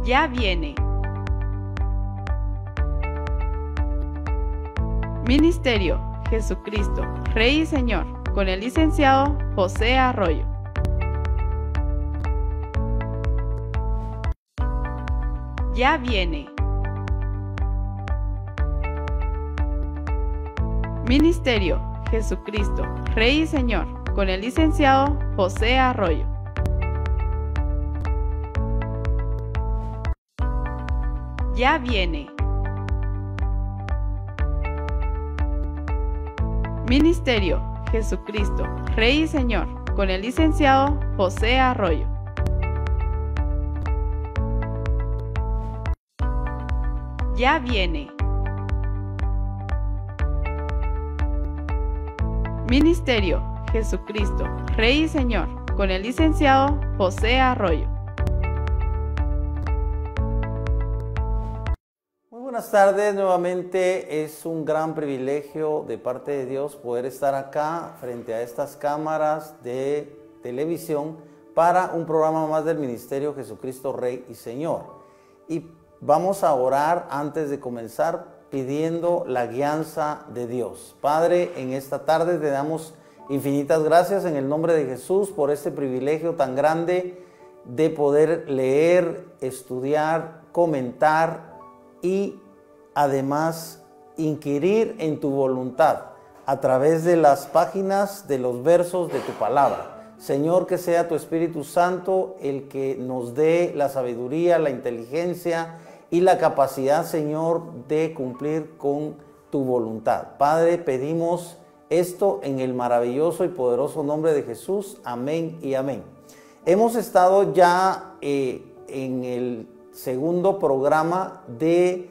Ya viene. Ministerio Jesucristo, Rey y Señor, con el licenciado José Arroyo. Ya viene. Ministerio Jesucristo, Rey y Señor, con el licenciado José Arroyo. Ya viene. Ministerio Jesucristo, Rey y Señor, con el licenciado José Arroyo. Ya viene. Ministerio Jesucristo, Rey y Señor, con el licenciado José Arroyo. Muy buenas tardes, nuevamente es un gran privilegio de parte de Dios poder estar acá frente a estas cámaras de televisión para un programa más del Ministerio Jesucristo, Rey y Señor. Y vamos a orar antes de comenzar pidiendo la guianza de Dios. Padre, en esta tarde te damos infinitas gracias en el nombre de Jesús por este privilegio tan grande de poder leer, estudiar, comentar y además inquirir en tu voluntad a través de las páginas de los versos de tu palabra. Señor, que sea tu Espíritu Santo el que nos dé la sabiduría, la inteligencia y la capacidad, Señor, de cumplir con tu voluntad. Padre, pedimos esto en el maravilloso y poderoso nombre de Jesús. Amén y amén. Hemos estado ya en el segundo programa del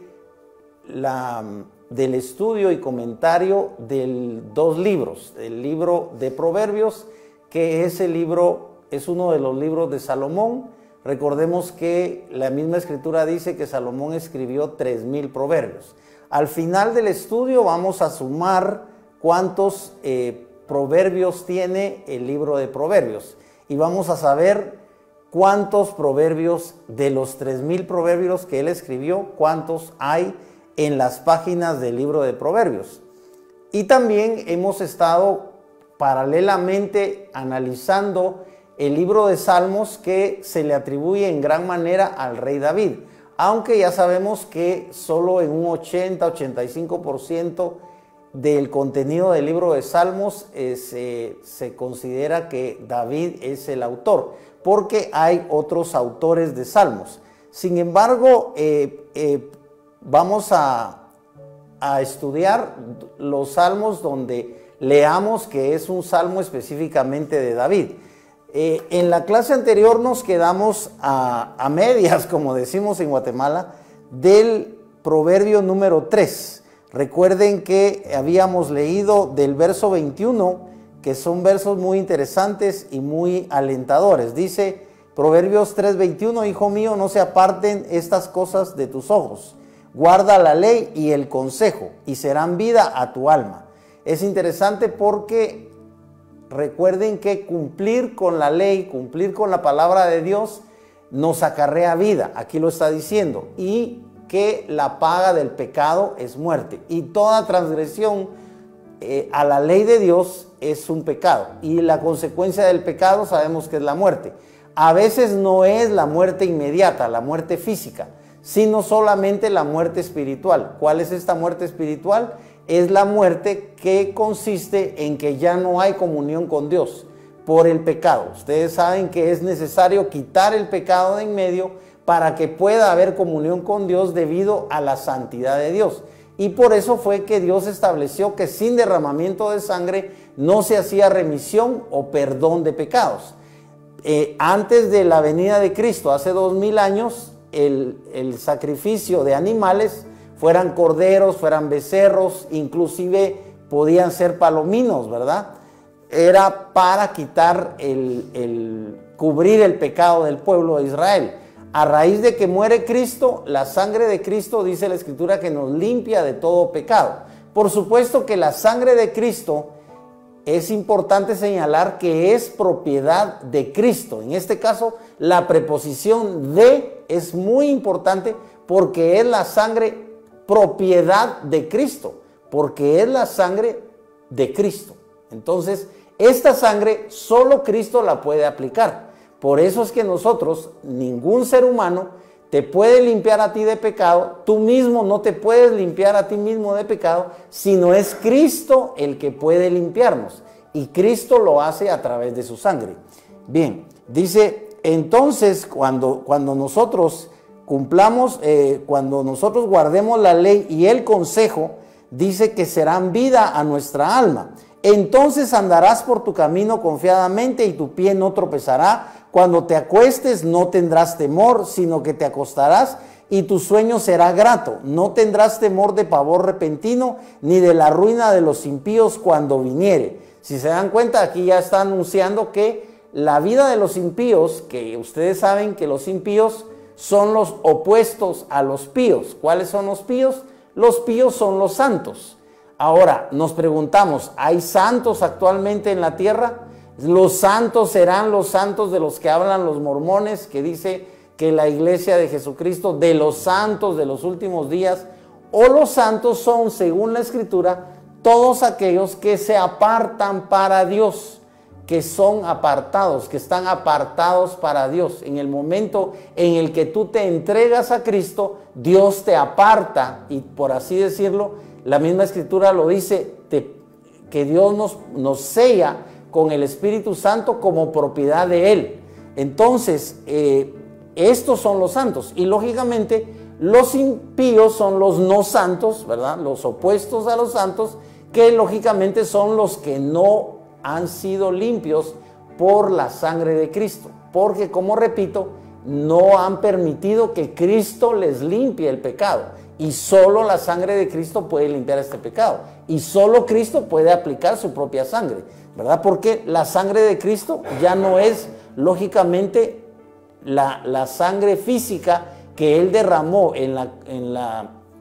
estudio y comentario de dos libros. El libro de Proverbios, que es uno de los libros de Salomón. Recordemos que la misma escritura dice que Salomón escribió 3000 proverbios. Al final del estudio vamos a sumar cuántos proverbios tiene el libro de Proverbios y vamos a saber cuántos proverbios de los 3000 proverbios que él escribió, cuántos hay en las páginas del libro de Proverbios. Y también hemos estado paralelamente analizando el libro de Salmos, que se le atribuye en gran manera al rey David, aunque ya sabemos que solo en un 80-85% del contenido del libro de Salmos se considera que David es el autor, porque hay otros autores de Salmos. Sin embargo, vamos a estudiar los Salmos donde leamos que es un salmo específicamente de David. En la clase anterior nos quedamos a medias, como decimos en Guatemala, del proverbio número 3. Recuerden que habíamos leído del verso 21, que son versos muy interesantes y muy alentadores. Dice Proverbios 3:21, hijo mío, no se aparten estas cosas de tus ojos. Guarda la ley y el consejo, y serán vida a tu alma. Es interesante porque recuerden que cumplir con la ley, cumplir con la palabra de Dios nos acarrea vida, aquí lo está diciendo, y que la paga del pecado es muerte, y toda transgresión a la ley de Dios es un pecado, y la consecuencia del pecado sabemos que es la muerte. A veces no es la muerte inmediata, la muerte física, sino solamente la muerte espiritual. ¿Cuál es esta muerte espiritual? Es la muerte que consiste en que ya no hay comunión con Dios por el pecado. Ustedes saben que es necesario quitar el pecado de en medio para que pueda haber comunión con Dios debido a la santidad de Dios. Y por eso fue que Dios estableció que sin derramamiento de sangre no se hacía remisión o perdón de pecados. Antes de la venida de Cristo, hace 2000 años, el sacrificio de animales, fueran corderos, fueran becerros, inclusive podían ser palominos, ¿verdad? Era para quitar cubrir el pecado del pueblo de Israel. A raíz de que muere Cristo, la sangre de Cristo, dice la Escritura, que nos limpia de todo pecado. Por supuesto que la sangre de Cristo es importante señalar que es propiedad de Cristo. En este caso, la preposición de es muy importante porque es la sangre propiedad de Cristo, porque es la sangre de Cristo. Entonces, esta sangre solo Cristo la puede aplicar. Por eso es que nosotros, ningún ser humano te puede limpiar a ti de pecado, tú mismo no te puedes limpiar a ti mismo de pecado, sino es Cristo el que puede limpiarnos. Y Cristo lo hace a través de su sangre. Bien, dice, entonces cuando nosotros cumplamos, cuando nosotros guardemos la ley y el consejo, dice que serán vida a nuestra alma. Entonces andarás por tu camino confiadamente y tu pie no tropezará. Cuando te acuestes no tendrás temor, sino que te acostarás y tu sueño será grato. No tendrás temor de pavor repentino, ni de la ruina de los impíos cuando viniere. Si se dan cuenta, aquí ya está anunciando que la vida de los impíos, que ustedes saben que los impíos son los opuestos a los píos. ¿Cuáles son los píos? Los píos son los santos. Ahora, nos preguntamos, ¿hay santos actualmente en la tierra? ¿Los santos serán los santos de los que hablan los mormones, que dice que la iglesia de Jesucristo, de los santos de los últimos días? ¿O los santos son, según la Escritura, todos aquellos que se apartan para Dios, que son apartados, que están apartados para Dios? En el momento en el que tú te entregas a Cristo, Dios te aparta, y por así decirlo, la misma Escritura lo dice, que Dios nos sella con el Espíritu Santo como propiedad de Él. Entonces, estos son los santos, y lógicamente los impíos son los no santos, ¿verdad? Los opuestos a los santos, que lógicamente son los que no han sido limpios por la sangre de Cristo, porque, como repito, no han permitido que Cristo les limpie el pecado, y solo la sangre de Cristo puede limpiar este pecado, y solo Cristo puede aplicar su propia sangre, ¿verdad? Porque la sangre de Cristo ya no es, lógicamente, la sangre física que Él derramó en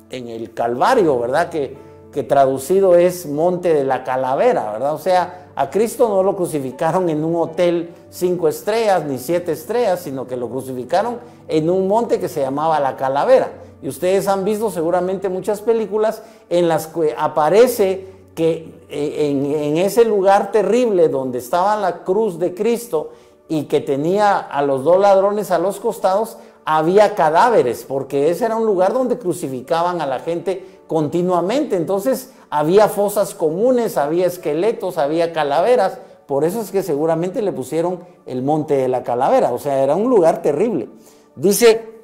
el Calvario, ¿verdad? Que traducido es monte de la calavera, ¿verdad? O sea, a Cristo no lo crucificaron en un hotel 5 estrellas ni 7 estrellas, sino que lo crucificaron en un monte que se llamaba la calavera. Y ustedes han visto seguramente muchas películas en las que aparece que en ese lugar terrible donde estaba la cruz de Cristo y que tenía a los 2 ladrones a los costados, había cadáveres, porque ese era un lugar donde crucificaban a la gente continuamente. Entonces había fosas comunes, había esqueletos, había calaveras. Por eso es que seguramente le pusieron el monte de la calavera. O sea, era un lugar terrible. Dice,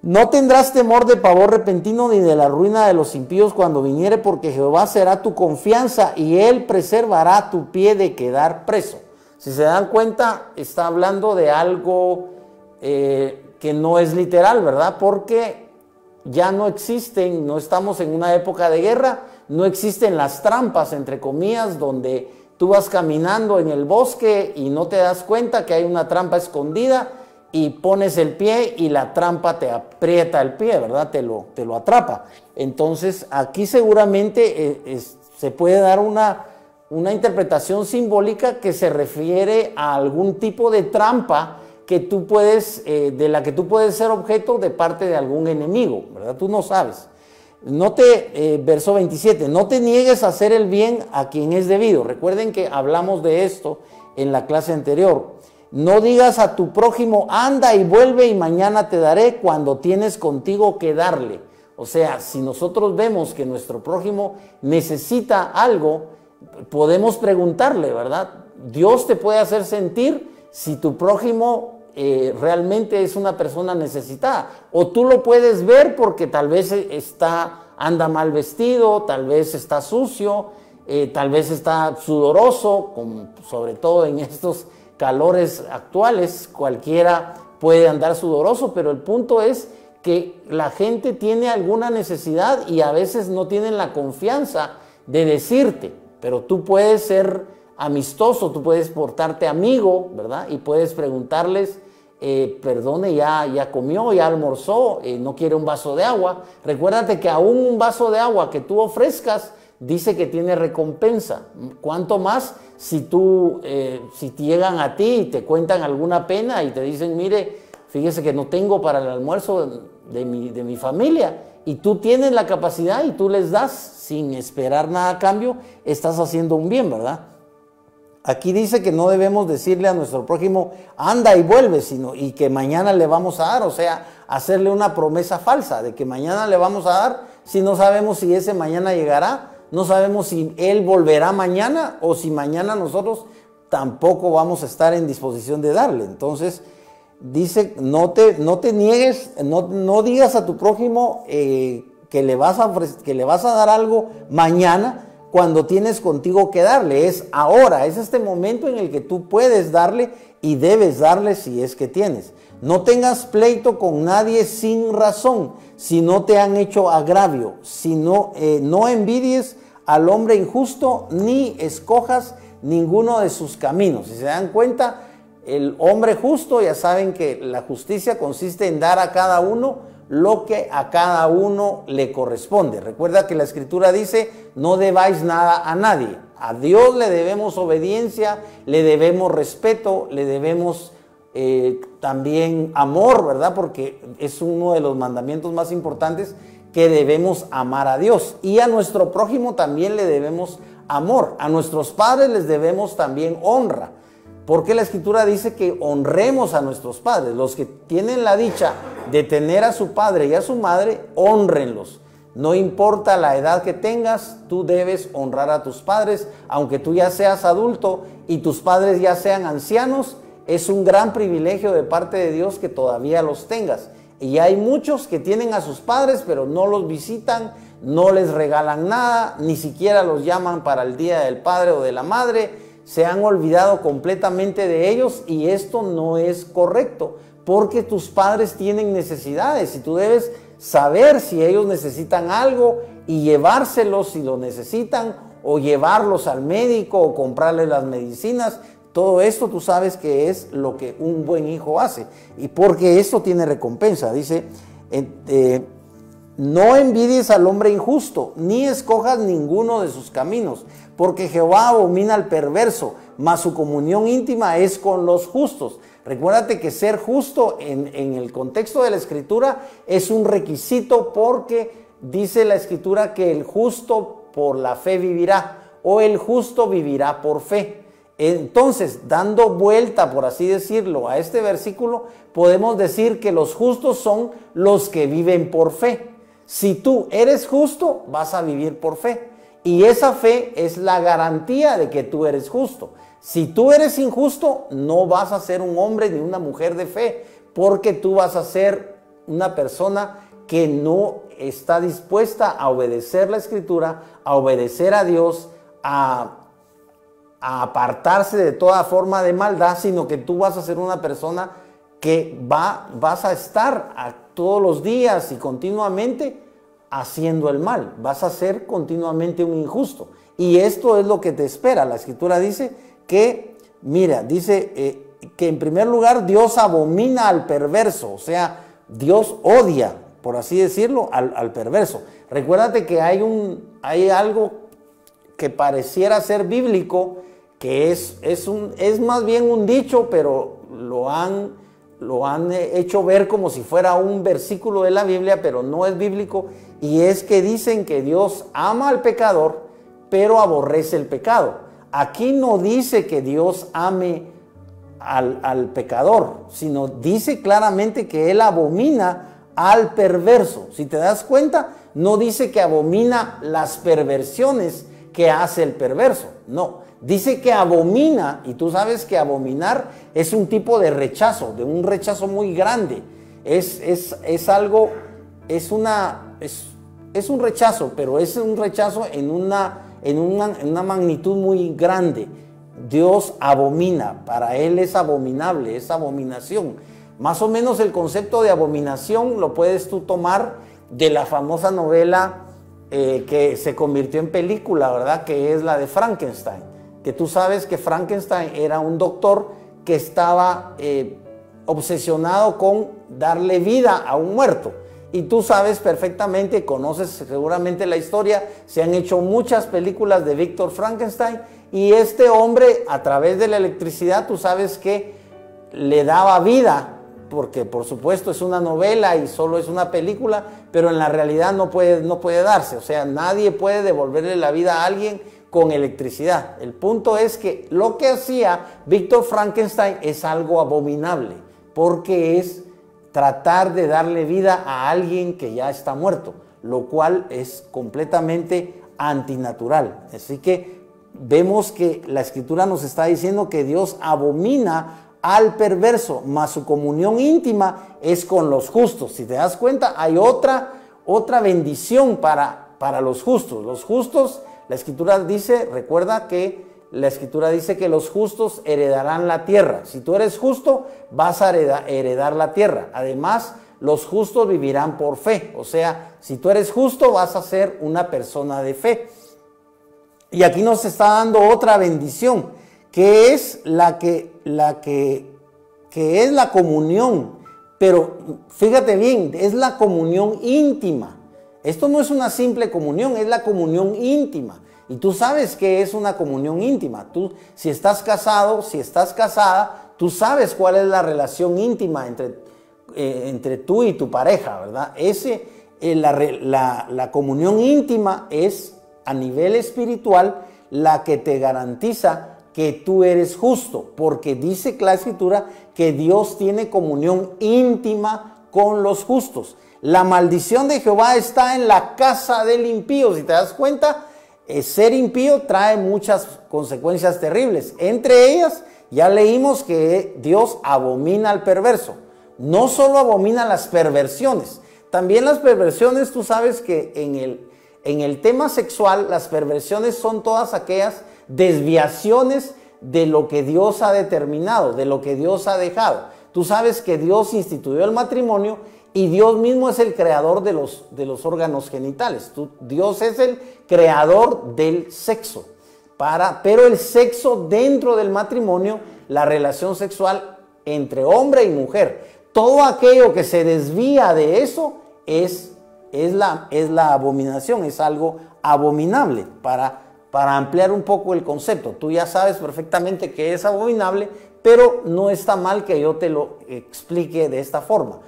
no tendrás temor de pavor repentino ni de la ruina de los impíos cuando viniere, porque Jehová será tu confianza y Él preservará tu pie de quedar preso. Si se dan cuenta, está hablando de algo que no es literal, ¿verdad? Porque ya no existen, no estamos en una época de guerra, no existen las trampas, entre comillas, donde tú vas caminando en el bosque y no te das cuenta que hay una trampa escondida y pones el pie y la trampa te aprieta el pie, ¿verdad? Te lo atrapa. Entonces, aquí seguramente se puede dar una interpretación simbólica que se refiere a algún tipo de trampa que tú puedes, de la que tú puedes ser objeto de parte de algún enemigo, ¿verdad? Tú no sabes. Verso 27, no te niegues a hacer el bien a quien es debido. Recuerden que hablamos de esto en la clase anterior. No digas a tu prójimo, anda y vuelve y mañana te daré, cuando tienes contigo que darle. O sea, si nosotros vemos que nuestro prójimo necesita algo, podemos preguntarle, ¿verdad? Dios te puede hacer sentir si tu prójimo realmente es una persona necesitada, o tú lo puedes ver porque tal vez anda mal vestido, tal vez está sucio, tal vez está sudoroso, sobre todo en estos calores actuales, cualquiera puede andar sudoroso, pero el punto es que la gente tiene alguna necesidad y a veces no tienen la confianza de decirte, pero tú puedes ser amistoso, tú puedes portarte amigo, ¿verdad? Y puedes preguntarles, perdone, ya comió, ya almorzó, no quiere un vaso de agua. Recuérdate que aún un vaso de agua que tú ofrezcas dice que tiene recompensa. ¿Cuánto más si te llegan a ti y te cuentan alguna pena y te dicen, mire, fíjese que no tengo para el almuerzo de mi familia, y tú tienes la capacidad y tú les das sin esperar nada a cambio, estás haciendo un bien, ¿verdad? Aquí dice que no debemos decirle a nuestro prójimo, anda y vuelve, sino y que mañana le vamos a dar, o sea, hacerle una promesa falsa de que mañana le vamos a dar, si no sabemos si ese mañana llegará, no sabemos si él volverá mañana o si mañana nosotros tampoco vamos a estar en disposición de darle. Entonces, dice, no te niegues, no digas a tu prójimo que le vas a dar algo mañana cuando tienes contigo que darle. Es ahora, es este momento en el que tú puedes darle y debes darle si es que tienes. No tengas pleito con nadie sin razón, si no te han hecho agravio, no envidies al hombre injusto, ni escojas ninguno de sus caminos. Si se dan cuenta, el hombre justo, ya saben que la justicia consiste en dar a cada uno lo que a cada uno le corresponde. Recuerda que la Escritura dice, no debáis nada a nadie. A Dios le debemos obediencia, le debemos respeto, le debemos también amor, ¿verdad? Porque es uno de los mandamientos más importantes, que debemos amar a Dios. Y a nuestro prójimo también le debemos amor. A nuestros padres les debemos también honra. Porque la Escritura dice que honremos a nuestros padres. Los que tienen la dicha de tener a su padre y a su madre, honrenlos. No importa la edad que tengas, tú debes honrar a tus padres. Aunque tú ya seas adulto y tus padres ya sean ancianos, es un gran privilegio de parte de Dios que todavía los tengas. Y hay muchos que tienen a sus padres, pero no los visitan, no les regalan nada, ni siquiera los llaman para el Día del Padre o de la Madre. Se han olvidado completamente de ellos, y esto no es correcto, porque tus padres tienen necesidades y tú debes saber si ellos necesitan algo y llevárselos si lo necesitan, o llevarlos al médico o comprarles las medicinas. Todo esto tú sabes que es lo que un buen hijo hace, y porque esto tiene recompensa. Dice, no envidies al hombre injusto, ni escojas ninguno de sus caminos, porque Jehová abomina al perverso, mas su comunión íntima es con los justos. Recuérdate que ser justo en el contexto de la Escritura es un requisito, porque dice la Escritura que el justo por la fe vivirá, o el justo vivirá por fe. Entonces, dando vuelta, por así decirlo, a este versículo, podemos decir que los justos son los que viven por fe. Si tú eres justo, vas a vivir por fe. Y esa fe es la garantía de que tú eres justo. Si tú eres injusto, no vas a ser un hombre ni una mujer de fe, porque tú vas a ser una persona que no está dispuesta a obedecer la Escritura, a obedecer a Dios, a apartarse de toda forma de maldad, sino que tú vas a ser una persona que vas a estar todos los días y continuamente haciendo el mal. Vas a ser continuamente un injusto, y esto es lo que te espera. La Escritura dice que, mira, dice que en primer lugar Dios abomina al perverso, o sea, Dios odia, por así decirlo, al perverso. Recuérdate que hay algo que pareciera ser bíblico, que es más bien un dicho, pero lo han hecho ver como si fuera un versículo de la Biblia, pero no es bíblico, y es que dicen que Dios ama al pecador, pero aborrece el pecado. Aquí no dice que Dios ame al pecador, sino dice claramente que Él abomina al perverso. Si te das cuenta, no dice que abomina las perversiones que hace el perverso, no. Dice que abomina, y tú sabes que abominar es un tipo de rechazo, de un rechazo muy grande. Es un rechazo, pero es un rechazo en una magnitud muy grande. Dios abomina, para Él es abominable, es abominación. Más o menos el concepto de abominación lo puedes tú tomar de la famosa novela que se convirtió en película, ¿verdad? Que es la de Frankenstein. Que tú sabes que Frankenstein era un doctor que estaba obsesionado con darle vida a un muerto. Y tú sabes perfectamente, conoces seguramente la historia, se han hecho muchas películas de Víctor Frankenstein, y este hombre, a través de la electricidad, tú sabes que le daba vida porque por supuesto es una novela y solo es una película, pero en la realidad no puede darse. O sea, nadie puede devolverle la vida a alguien con electricidad. El punto es que lo que hacía Víctor Frankenstein es algo abominable, porque es tratar de darle vida a alguien que ya está muerto, lo cual es completamente antinatural. Así que vemos que la Escritura nos está diciendo que Dios abomina al perverso, mas su comunión íntima es con los justos. Si te das cuenta, hay otra bendición para los justos. Los justos, la Escritura dice, recuerda que la Escritura dice que los justos heredarán la tierra. Si tú eres justo, vas a heredar la tierra. Además, los justos vivirán por fe. O sea, si tú eres justo, vas a ser una persona de fe. Y aquí nos está dando otra bendición, que es la que es la comunión. Pero fíjate bien, es la comunión íntima. Esto no es una simple comunión, es la comunión íntima. Y tú sabes que es una comunión íntima. Tú, si estás casado, si estás casada, tú sabes cuál es la relación íntima entre tú y tu pareja, ¿verdad? La comunión íntima es a nivel espiritual la que te garantiza que tú eres justo, porque dice la Escritura que Dios tiene comunión íntima con los justos. La maldición de Jehová está en la casa del impío. Si te das cuenta, ser impío trae muchas consecuencias terribles. Entre ellas, ya leímos que Dios abomina al perverso. No solo abomina las perversiones, también las perversiones, tú sabes que en el tema sexual, las perversiones son todas aquellas desviaciones de lo que Dios ha determinado, de lo que Dios ha dejado. Tú sabes que Dios instituyó el matrimonio y Dios mismo es el creador de los órganos genitales. Dios es el creador del sexo. Pero el sexo dentro del matrimonio, la relación sexual entre hombre y mujer, todo aquello que se desvía de eso es la abominación, es algo abominable. Para ampliar un poco el concepto, tú ya sabes perfectamente que es abominable, pero no está mal que yo te lo explique de esta forma.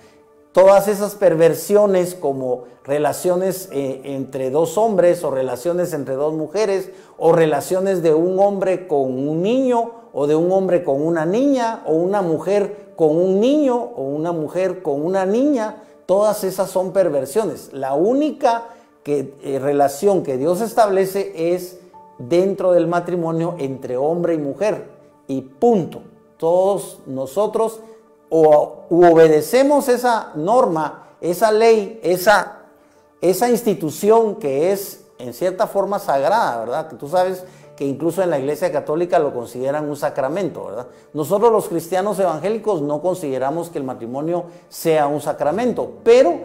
Todas esas perversiones como relaciones entre dos hombres o relaciones entre dos mujeres o relaciones de un hombre con un niño o de un hombre con una niña o una mujer con un niño o una mujer con una niña, todas esas son perversiones. La única relación que Dios establece es dentro del matrimonio entre hombre y mujer y punto. Todos nosotros o obedecemos esa norma, esa ley, esa institución que es en cierta forma sagrada, ¿verdad? Que tú sabes que incluso en la Iglesia Católica lo consideran un sacramento, ¿verdad? Nosotros los cristianos evangélicos no consideramos que el matrimonio sea un sacramento, pero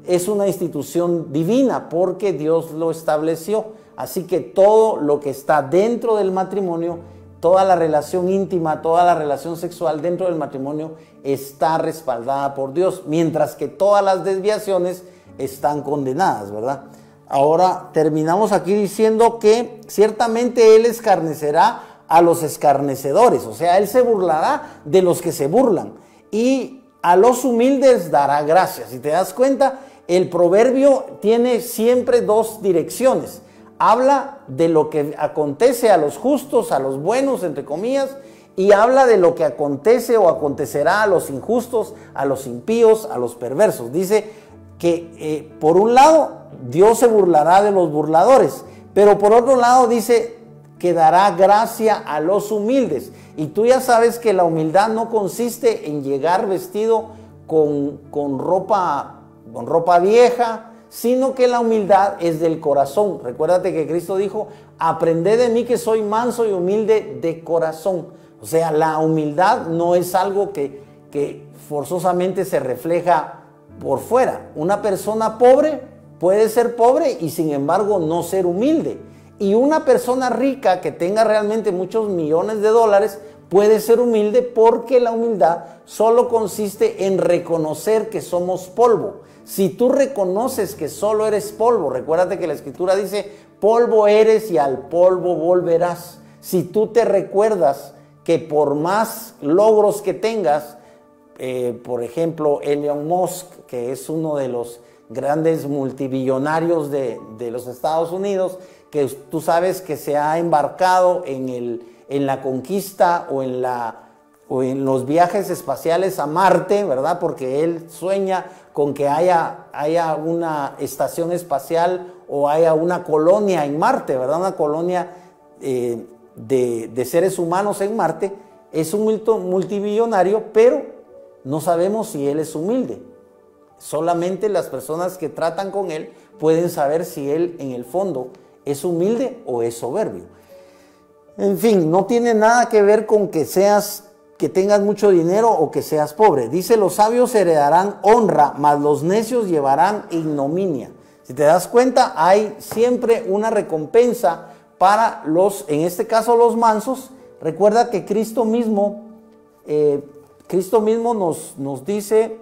es una institución divina porque Dios lo estableció. Así que todo lo que está dentro del matrimonio, toda la relación íntima, toda la relación sexual dentro del matrimonio está respaldada por Dios, mientras que todas las desviaciones están condenadas, ¿verdad? Ahora terminamos aquí diciendo que ciertamente Él escarnecerá a los escarnecedores, o sea, Él se burlará de los que se burlan y a los humildes dará gracia. Si te das cuenta, el proverbio tiene siempre dos direcciones. Habla de lo que acontece a los justos, a los buenos, entre comillas, y habla de lo que acontece o acontecerá a los injustos, a los impíos, a los perversos. Dice que por un lado Dios se burlará de los burladores, pero por otro lado dice que dará gracia a los humildes. Y tú ya sabes que la humildad no consiste en llegar vestido con ropa vieja, sino que la humildad es del corazón. Recuérdate que Cristo dijo, aprended de mí que soy manso y humilde de corazón. O sea, la humildad no es algo que forzosamente se refleja por fuera. Una persona pobre puede ser pobre y sin embargo no ser humilde. Y una persona rica que tenga realmente muchos millones de dólares puede ser humilde, porque la humildad solo consiste en reconocer que somos polvo. Si tú reconoces que solo eres polvo, recuérdate que la Escritura dice, polvo eres y al polvo volverás. Si tú te recuerdas que por más logros que tengas, por ejemplo, Elon Musk, que es uno de los grandes multibillonarios de los Estados Unidos, que tú sabes que se ha embarcado en la conquista o en los viajes espaciales a Marte, ¿verdad? Porque él sueña con que haya una estación espacial o haya una colonia en Marte, ¿verdad? Una colonia de seres humanos en Marte. Es un multibillonario, pero no sabemos si él es humilde. Solamente las personas que tratan con él pueden saber si él en el fondo es humilde o es soberbio. En fin, no tiene nada que ver con que tengas mucho dinero o que seas pobre. Dice, los sabios heredarán honra, mas los necios llevarán ignominia. Si te das cuenta, hay siempre una recompensa para en este caso los mansos. Recuerda que Cristo mismo nos dice,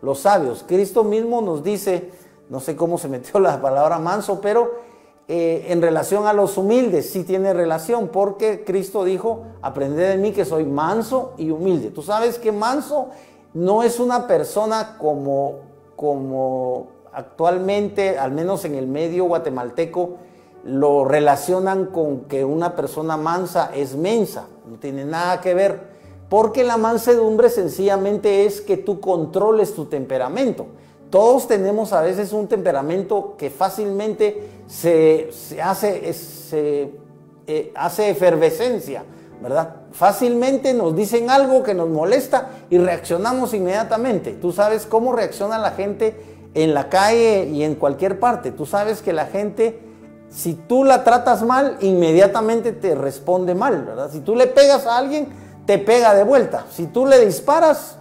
los sabios, Cristo mismo nos dice, no sé cómo se metió la palabra manso, pero en relación a los humildes sí tiene relación, porque Cristo dijo, aprended de mí que soy manso y humilde. Tú sabes que manso no es una persona como actualmente, al menos en el medio guatemalteco, lo relacionan con que una persona mansa es mensa. No tiene nada que ver, porque la mansedumbre sencillamente es que tú controles tu temperamento. Todos tenemos a veces un temperamento que fácilmente hace efervescencia, ¿verdad? Fácilmente nos dicen algo que nos molesta y reaccionamos inmediatamente. Tú sabes cómo reacciona la gente en la calle y en cualquier parte. Tú sabes que la gente, si tú la tratas mal, inmediatamente te responde mal, ¿verdad? Si tú le pegas a alguien, te pega de vuelta. Si tú le disparas,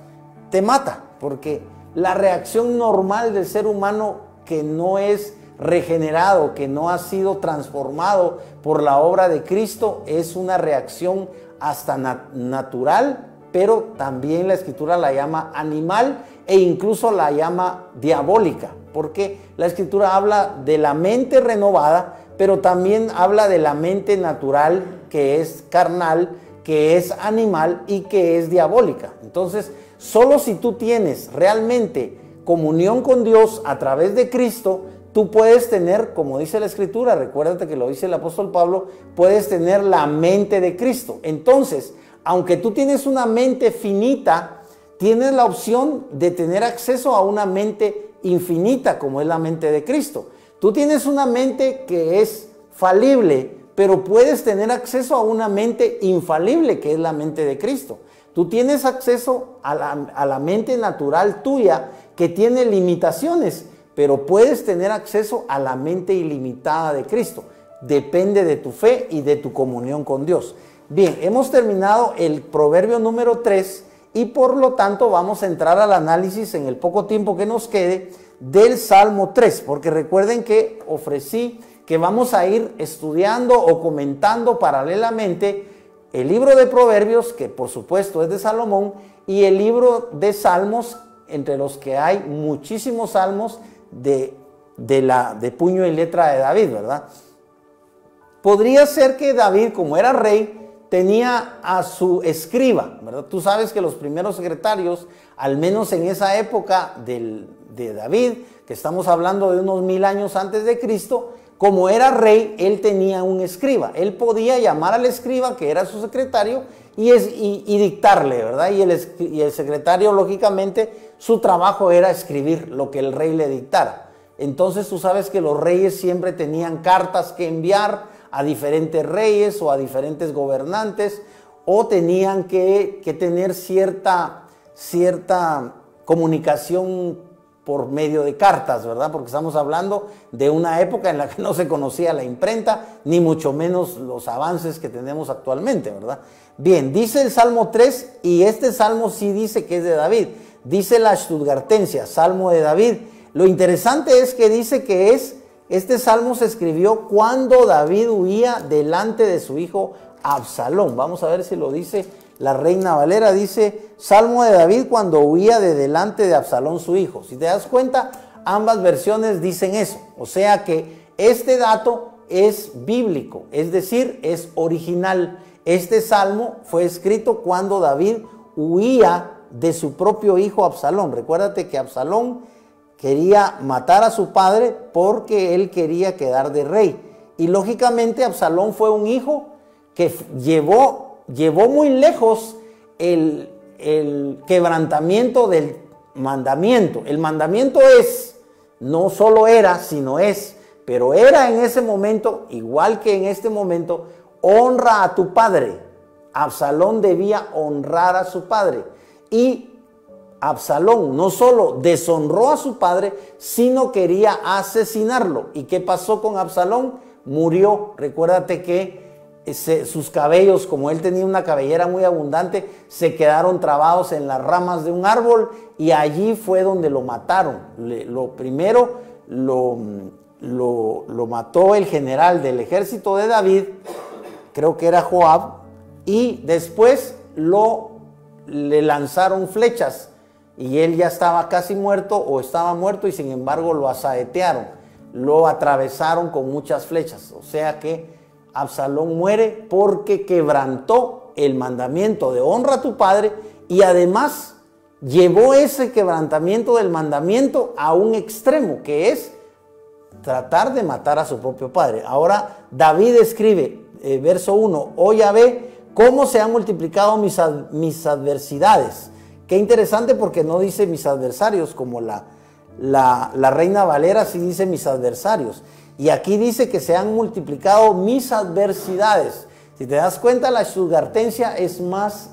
te mata, porque la reacción normal del ser humano que no es regenerado, que no ha sido transformado por la obra de Cristo, es una reacción hasta natural, pero también la Escritura la llama animal e incluso la llama diabólica, porque la Escritura habla de la mente renovada, pero también habla de la mente natural, que es carnal, que es animal y que es diabólica. Entonces, solo si tú tienes realmente comunión con Dios a través de Cristo, tú puedes tener, como dice la Escritura, recuérdate que lo dice el apóstol Pablo, puedes tener la mente de Cristo. Entonces, aunque tú tienes una mente finita, tienes la opción de tener acceso a una mente infinita, como es la mente de Cristo. Tú tienes una mente que es falible, pero puedes tener acceso a una mente infalible, que es la mente de Cristo. Tú tienes acceso a la mente natural tuya, que tiene limitaciones, pero puedes tener acceso a la mente ilimitada de Cristo. Depende de tu fe y de tu comunión con Dios. Bien, hemos terminado el proverbio número 3 y por lo tanto vamos a entrar al análisis en el poco tiempo que nos quede del Salmo 3, porque recuerden que ofrecí que vamos a ir estudiando o comentando paralelamente el libro de Proverbios, que por supuesto es de Salomón, y el libro de Salmos, entre los que hay muchísimos salmos de puño y letra de David, ¿verdad? Podría ser que David, como era rey, tenía a su escriba, ¿verdad? Tú sabes que los primeros secretarios, al menos en esa época de David, que estamos hablando de unos 1000 años antes de Cristo, como era rey, él tenía un escriba. Él podía llamar al escriba, que era su secretario, y dictarle, ¿verdad? Y el secretario, lógicamente, su trabajo era escribir lo que el rey le dictara. Entonces tú sabes que los reyes siempre tenían cartas que enviar a diferentes reyes o a diferentes gobernantes, o tenían que tener cierta comunicación por medio de cartas, ¿verdad? Porque estamos hablando de una época en la que no se conocía la imprenta, ni mucho menos los avances que tenemos actualmente, ¿verdad? Bien, dice el Salmo 3, y este Salmo sí dice que es de David. Dice la Stuttgartensia, Salmo de David. Lo interesante es que dice que este Salmo se escribió cuando David huía delante de su hijo Absalón. Vamos a ver si lo dice la Reina Valera. Dice, Salmo de David cuando huía de delante de Absalón su hijo. Si te das cuenta, ambas versiones dicen eso. O sea que este dato es bíblico, es decir, es original. Este salmo fue escrito cuando David huía de su propio hijo Absalón. Recuérdate que Absalón quería matar a su padre porque él quería quedar de rey. Y lógicamente Absalón fue un hijo que llevó muy lejos el quebrantamiento del mandamiento. El mandamiento es, no solo era, sino es, pero era en ese momento, igual que en este momento, honra a tu padre. Absalón debía honrar a su padre. Y Absalón no solo deshonró a su padre, sino quería asesinarlo. ¿Y qué pasó con Absalón? Murió. Recuérdate que sus cabellos, como él tenía una cabellera muy abundante, se quedaron trabados en las ramas de un árbol y allí fue donde lo mataron. Primero lo mató el general del ejército de David, creo que era Joab, y después le lanzaron flechas y él ya estaba casi muerto o estaba muerto y sin embargo lo asaetearon, lo atravesaron con muchas flechas. O sea que Absalón muere porque quebrantó el mandamiento de honra a tu padre y además llevó ese quebrantamiento del mandamiento a un extremo, que es tratar de matar a su propio padre. Ahora David escribe, verso 1, oh Yahvé, cómo se han multiplicado mis adversidades. Qué interesante, porque no dice mis adversarios como la Reina Valera, sí dice mis adversarios. Y aquí dice que se han multiplicado mis adversidades. Si te das cuenta, la Stuttgartensia es más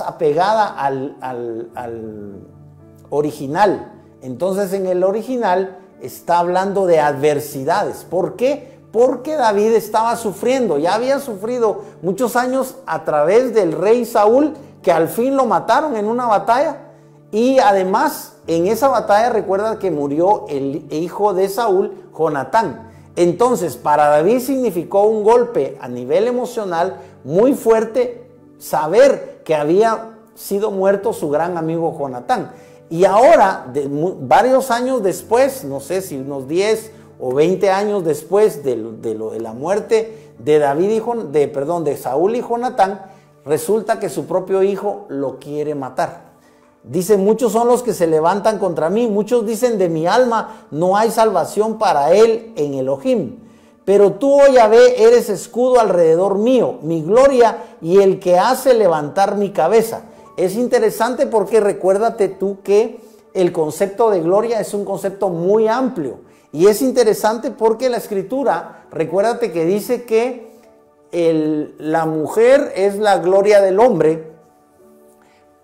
apegada al original. Entonces en el original está hablando de adversidades. ¿Por qué? Porque David estaba sufriendo, ya había sufrido muchos años a través del rey Saúl, que al fin lo mataron en una batalla. Y además en esa batalla recuerda que murió el hijo de Saúl, Jonatán. Entonces para David significó un golpe a nivel emocional muy fuerte saber que había sido muerto su gran amigo Jonatán. Y ahora, varios años después, no sé si unos 10 o 20 años después de la muerte de de Saúl y Jonatán, resulta que su propio hijo lo quiere matar. Dice, muchos son los que se levantan contra mí, muchos dicen de mi alma, no hay salvación para él en Elohim. Pero tú, oh Yahvé, eres escudo alrededor mío, mi gloria y el que hace levantar mi cabeza. Es interesante porque recuérdate tú que el concepto de gloria es un concepto muy amplio. Y es interesante porque la Escritura, recuérdate que dice que la mujer es la gloria del hombre,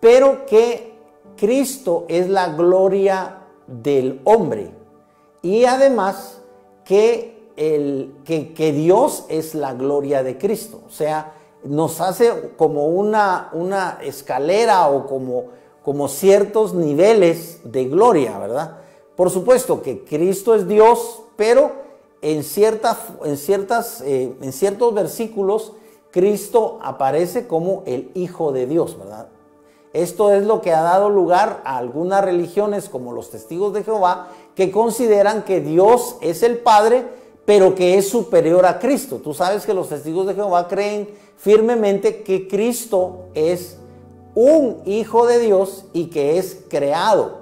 pero que Cristo es la gloria del hombre. Y además que Dios es la gloria de Cristo. O sea, nos hace como una escalera o como ciertos niveles de gloria, ¿verdad? Por supuesto que Cristo es Dios, pero en ciertos versículos Cristo aparece como el Hijo de Dios, ¿verdad? Esto es lo que ha dado lugar a algunas religiones como los Testigos de Jehová, que consideran que Dios es el Padre, pero que es superior a Cristo. Tú sabes que los Testigos de Jehová creen firmemente que Cristo es un Hijo de Dios y que es creado,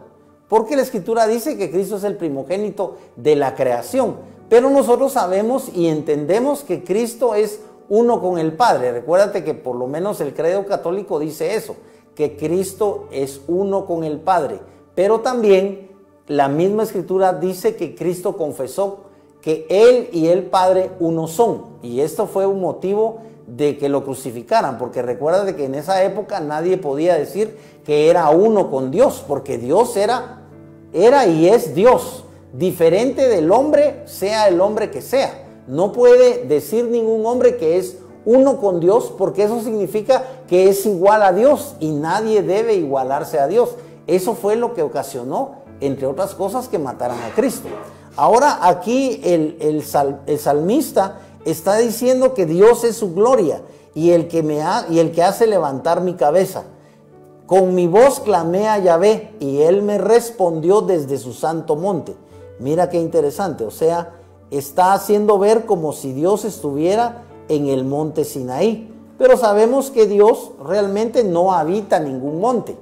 porque la Escritura dice que Cristo es el primogénito de la creación. Pero nosotros sabemos y entendemos que Cristo es uno con el Padre. Recuérdate que por lo menos el credo católico dice eso, que Cristo es uno con el Padre. Pero también la misma Escritura dice que Cristo confesó que Él y el Padre uno son. Y esto fue un motivo de que lo crucificaran, porque recuerda que en esa época nadie podía decir que era uno con Dios, porque Dios era y es Dios, diferente del hombre, sea el hombre que sea. No puede decir ningún hombre que es uno con Dios, porque eso significa que es igual a Dios y nadie debe igualarse a Dios. Eso fue lo que ocasionó, entre otras cosas, que mataran a Cristo. Ahora aquí el salmista está diciendo que Dios es su gloria y el que hace levantar mi cabeza. Con mi voz clamé a Yahvé y él me respondió desde su santo monte. Mira qué interesante, o sea, está haciendo ver como si Dios estuviera en el monte Sinaí. pero sabemos que Dios realmente no habita ningún monte,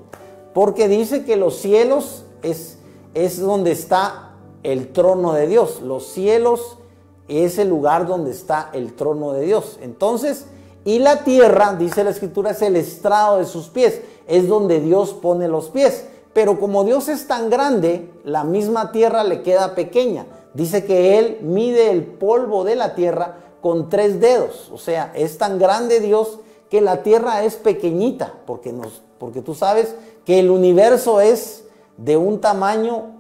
porque dice que los cielos es donde está el trono de Dios. Los cielos es el lugar donde está el trono de Dios. Entonces, y la tierra, dice la Escritura, es el estrado de sus pies, es donde Dios pone los pies. Pero como Dios es tan grande, la misma tierra le queda pequeña. Dice que Él mide el polvo de la tierra con 3 dedos. O sea, es tan grande Dios que la tierra es pequeñita, porque tú sabes que el universo es de un tamaño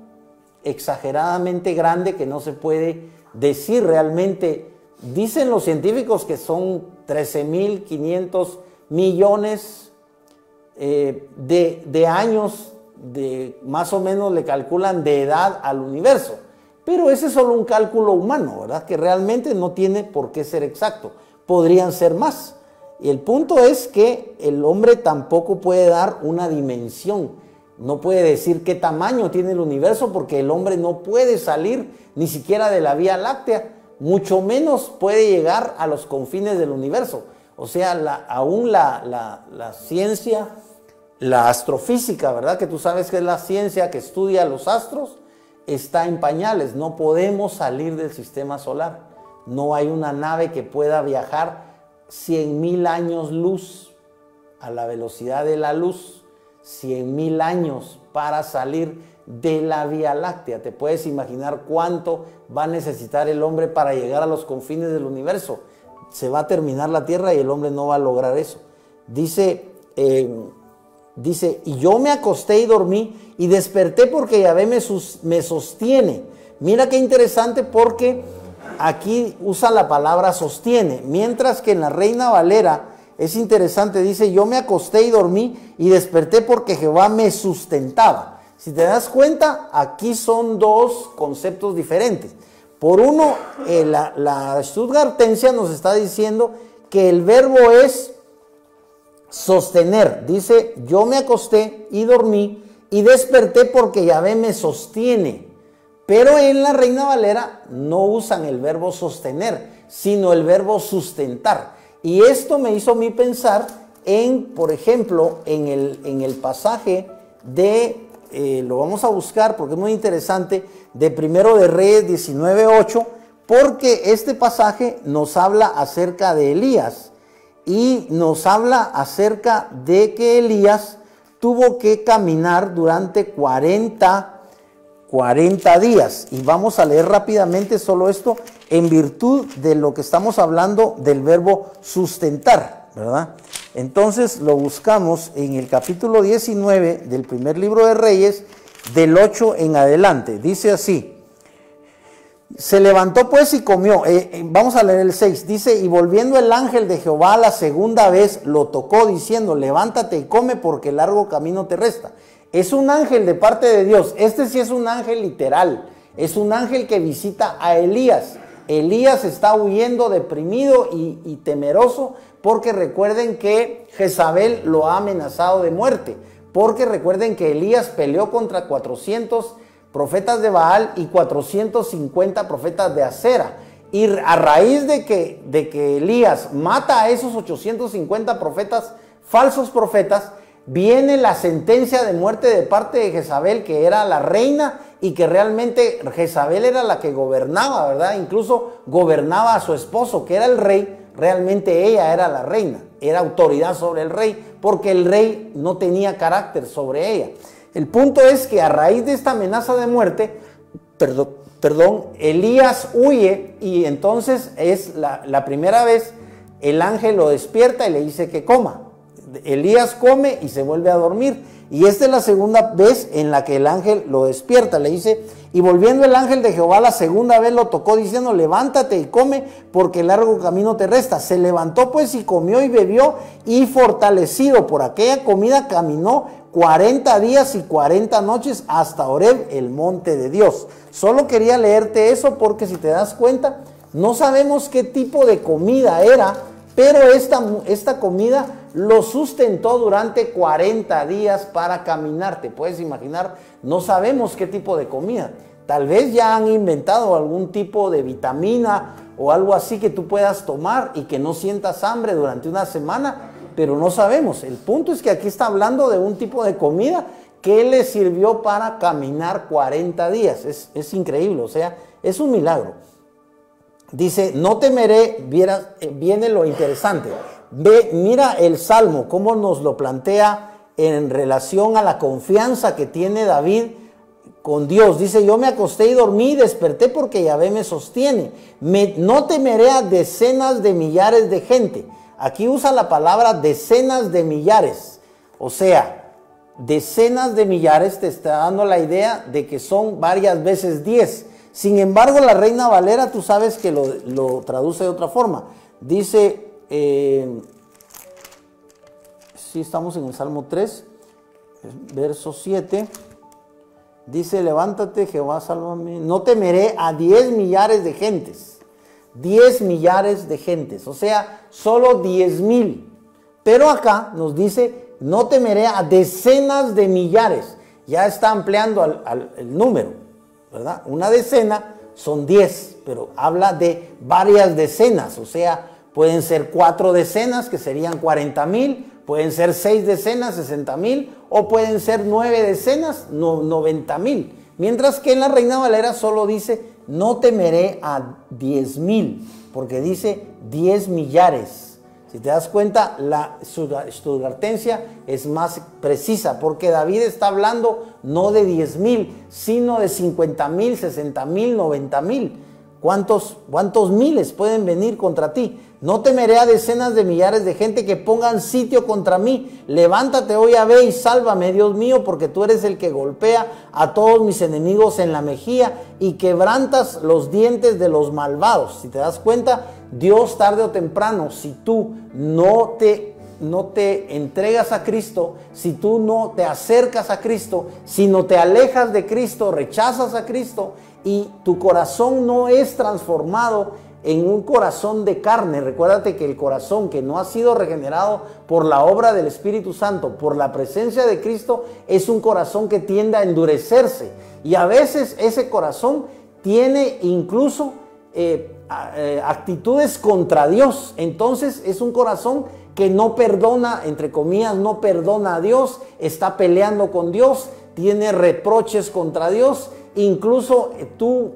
exageradamente grande que no se puede decir realmente. Dicen los científicos que son 13.500 millones de años, más o menos le calculan de edad al universo. Pero ese es solo un cálculo humano, ¿verdad? Que realmente no tiene por qué ser exacto. Podrían ser más. Y el punto es que el hombre tampoco puede dar una dimensión. No puede decir qué tamaño tiene el universo, porque el hombre no puede salir ni siquiera de la Vía Láctea, mucho menos puede llegar a los confines del universo. O sea, aún la ciencia, la astrofísica, ¿verdad? Que tú sabes que es la ciencia que estudia los astros, está en pañales. No podemos salir del sistema solar. No hay una nave que pueda viajar 100.000 años luz a la velocidad de la luz. 100.000 años para salir de la Vía Láctea. ¿Te puedes imaginar cuánto va a necesitar el hombre para llegar a los confines del universo? Se va a terminar la tierra y el hombre no va a lograr eso. Dice, y yo me acosté y dormí y desperté porque Yahvé me sostiene. Mira qué interesante, porque aquí usa la palabra sostiene, mientras que en la Reina Valera es interesante, dice, yo me acosté y dormí y desperté porque Jehová me sustentaba. Si te das cuenta, aquí son dos conceptos diferentes. Por uno, la Stuttgartensia nos está diciendo que el verbo es sostener. Dice, yo me acosté y dormí y desperté porque Yahvé me sostiene. Pero en la Reina Valera no usan el verbo sostener, sino el verbo sustentar. Y esto me hizo a mí pensar en, por ejemplo, en el pasaje de, lo vamos a buscar porque es muy interesante, de Primero de Reyes 19:8, porque este pasaje nos habla acerca de Elías y nos habla acerca de que Elías tuvo que caminar durante 40 días. Y vamos a leer rápidamente solo esto en virtud de lo que estamos hablando del verbo sustentar, ¿verdad? Entonces lo buscamos en el capítulo 19 del primer libro de Reyes, del 8 en adelante. Dice así: se levantó pues y comió. Vamos a leer el 6. Dice, y volviendo el ángel de Jehová la segunda vez, lo tocó diciendo, levántate y come porque largo camino te resta. Es un ángel de parte de Dios. Este sí es un ángel literal. Es un ángel que visita a Elías. Elías está huyendo deprimido y temeroso, porque recuerden que Jezabel lo ha amenazado de muerte. Porque recuerden que Elías peleó contra 400 profetas de Baal y 450 profetas de Acera. Y a raíz de que Elías mata a esos 850 profetas, falsos profetas, viene la sentencia de muerte de parte de Jezabel, que era la reina, y que realmente Jezabel era la que gobernaba, ¿verdad? Incluso gobernaba a su esposo, que era el rey. Realmente ella era la reina, era autoridad sobre el rey, porque el rey no tenía carácter sobre ella. El punto es que a raíz de esta amenaza de muerte, Elías huye, y entonces es la primera vez el ángel lo despierta y le dice que coma. Elías come y se vuelve a dormir. Y esta es la segunda vez en la que el ángel lo despierta. Le dice, y volviendo el ángel de Jehová la segunda vez lo tocó diciendo, levántate y come porque largo camino te resta. Se levantó pues y comió y bebió, y fortalecido por aquella comida caminó 40 días y 40 noches hasta Horeb, el monte de Dios. Solo quería leerte eso porque, si te das cuenta, no sabemos qué tipo de comida era, pero esta comida lo sustentó durante 40 días para caminar. ¿Te puedes imaginar? No sabemos qué tipo de comida. Tal vez ya han inventado algún tipo de vitamina o algo así que tú puedas tomar y que no sientas hambre durante una semana, pero no sabemos. El punto es que aquí está hablando de un tipo de comida que le sirvió para caminar 40 días. Es increíble, o sea, es un milagro. Dice, no temeré, viene lo interesante. Mira el Salmo, cómo nos lo plantea en relación a la confianza que tiene David con Dios. Dice, yo me acosté y dormí y desperté porque Yahvé me sostiene. No temeré a decenas de millares de gente. Aquí usa la palabra decenas de millares. O sea, decenas de millares te está dando la idea de que son varias veces 10. Sin embargo, la Reina Valera, tú sabes que lo traduce de otra forma. Dice, sí, estamos en el Salmo 3, verso 7. Dice, levántate, Jehová, sálvame. No temeré a 10 millares de gentes. 10 millares de gentes. O sea, solo 10,000. Pero acá nos dice, no temeré a decenas de millares. Ya está ampliando el número, ¿verdad? Una decena son 10, pero habla de varias decenas. O sea, pueden ser 4 decenas, que serían 40,000. Pueden ser 6 decenas, 60,000, o pueden ser 9 decenas, 90,000. Mientras que en la Reina Valera solo dice, no temeré a 10,000, porque dice 10 millares. Si te das cuenta, la Stuttgartensia es más precisa, porque David está hablando no de 10,000, sino de 50,000, 60,000, 90,000. ¿Cuántos miles pueden venir contra ti? No temeré a decenas de millares de gente que pongan sitio contra mí. Levántate, oh Yahvé, y sálvame, Dios mío, porque tú eres el que golpea a todos mis enemigos en la mejilla y quebrantas los dientes de los malvados. Si te das cuenta, Dios tarde o temprano, si tú no te entregas a Cristo, si tú no te acercas a Cristo, si no te alejas de Cristo, rechazas a Cristo y tu corazón no es transformado en un corazón de carne. Recuérdate que el corazón que no ha sido regenerado por la obra del Espíritu Santo, por la presencia de Cristo, es un corazón que tiende a endurecerse. Y a veces ese corazón tiene incluso actitudes contra Dios. Entonces es un corazón que no perdona, entre comillas, no perdona a Dios, está peleando con Dios, tiene reproches contra Dios. Incluso tú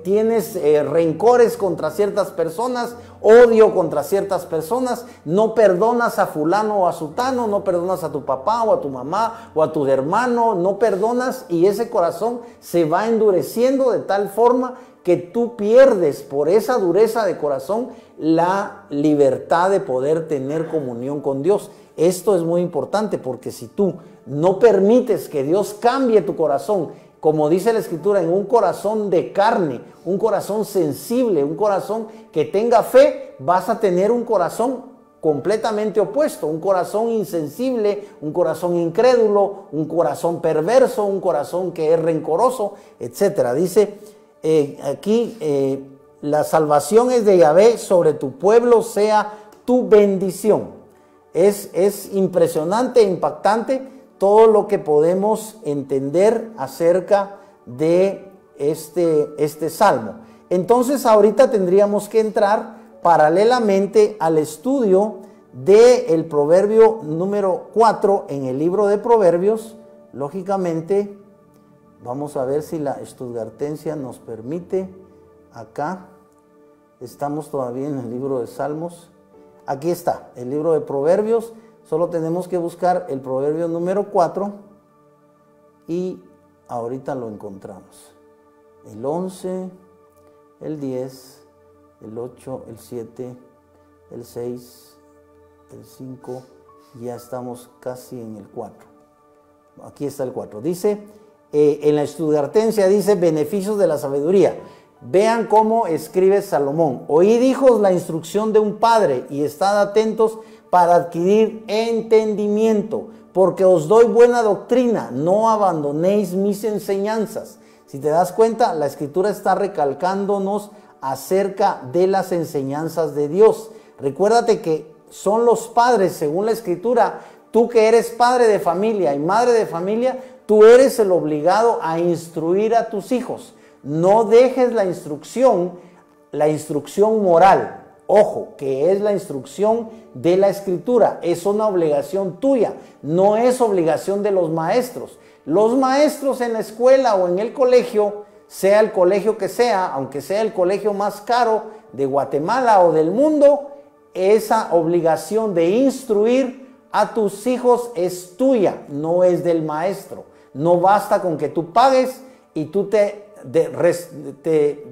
tienes rencores contra ciertas personas, odio contra ciertas personas, no perdonas a fulano o a sutano, no perdonas a tu papá o a tu mamá o a tu hermano, no perdonas, y ese corazón se va endureciendo de tal forma que tú pierdes por esa dureza de corazón la libertad de poder tener comunión con Dios. Esto es muy importante, porque si tú no permites que Dios cambie tu corazón, como dice la Escritura, en un corazón de carne, un corazón sensible, un corazón que tenga fe, vas a tener un corazón completamente opuesto, un corazón insensible, un corazón incrédulo, un corazón perverso, un corazón que es rencoroso, etc. Dice aquí, la salvación es de Yahvé, sobre tu pueblo sea tu bendición. Es impresionante e impactante todo lo que podemos entender acerca de este salmo. Entonces ahorita tendríamos que entrar paralelamente al estudio del proverbio número 4 en el libro de Proverbios. Lógicamente, vamos a ver si la Stuttgartensia nos permite. Acá estamos todavía en el libro de Salmos. Aquí está, el libro de Proverbios. Solo tenemos que buscar el proverbio número 4 y ahorita lo encontramos. El 11, el 10, el 8, el 7, el 6, el 5, ya estamos casi en el 4. Aquí está el 4. Dice, en la Stuttgartensia dice, beneficios de la sabiduría. Vean cómo escribe Salomón. Oíd, hijos, la instrucción de un padre y estad atentos para adquirir entendimiento, porque os doy buena doctrina, no abandonéis mis enseñanzas. Si te das cuenta, la Escritura está recalcándonos acerca de las enseñanzas de Dios. Recuérdate que son los padres, según la Escritura. Tú que eres padre de familia y madre de familia, tú eres el obligado a instruir a tus hijos. No dejes la instrucción moral, ojo, que es la instrucción de la Escritura, es una obligación tuya, no es obligación de los maestros. Los maestros en la escuela o en el colegio, sea el colegio que sea, aunque sea el colegio más caro de Guatemala o del mundo, esa obligación de instruir a tus hijos es tuya, no es del maestro. No basta con que tú pagues y tú te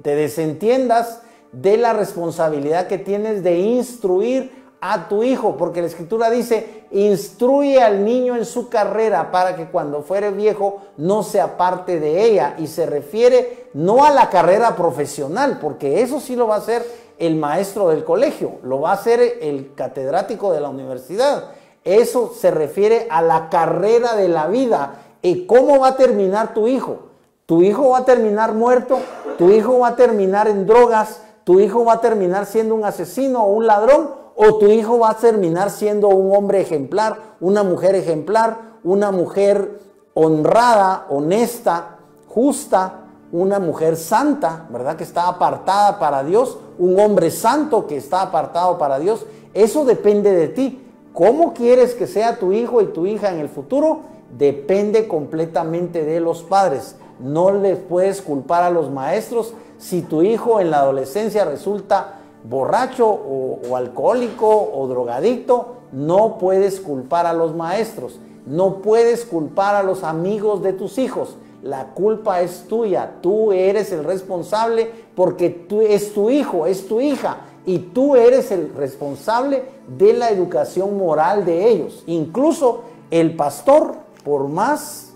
desentiendas de la responsabilidad que tienes de instruir a tu hijo, porque la Escritura dice: instruye al niño en su carrera para que cuando fuere viejo no se aparte de ella. Y se refiere no a la carrera profesional, porque eso sí lo va a hacer el maestro del colegio, lo va a hacer el catedrático de la universidad. Eso se refiere a la carrera de la vida. ¿Y cómo va a terminar tu hijo? Tu hijo va a terminar muerto, tu hijo va a terminar en drogas, tu hijo va a terminar siendo un asesino o un ladrón, o tu hijo va a terminar siendo un hombre ejemplar, una mujer honrada, honesta, justa, una mujer santa, ¿verdad? Que está apartada para Dios, un hombre santo que está apartado para Dios. Eso depende de ti. ¿Cómo quieres que sea tu hijo y tu hija en el futuro? Depende completamente de los padres. No les puedes culpar a los maestros si tu hijo en la adolescencia resulta borracho o alcohólico o drogadicto. No puedes culpar a los maestros, no puedes culpar a los amigos de tus hijos. La culpa es tuya, tú eres el responsable porque es tu hijo, es tu hija, y tú eres el responsable de la educación moral de ellos. Incluso el pastor, por más,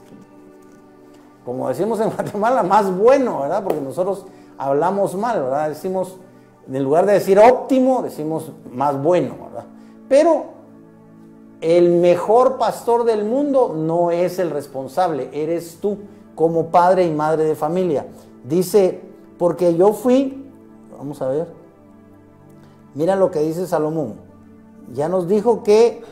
como decimos en Guatemala, más bueno, ¿verdad? Porque nosotros hablamos mal, ¿verdad? Decimos, en lugar de decir óptimo, decimos más bueno, ¿verdad? Pero el mejor pastor del mundo no es el responsable, eres tú como padre y madre de familia. Dice, porque yo fui, vamos a ver, mira lo que dice Salomón. Ya nos dijo que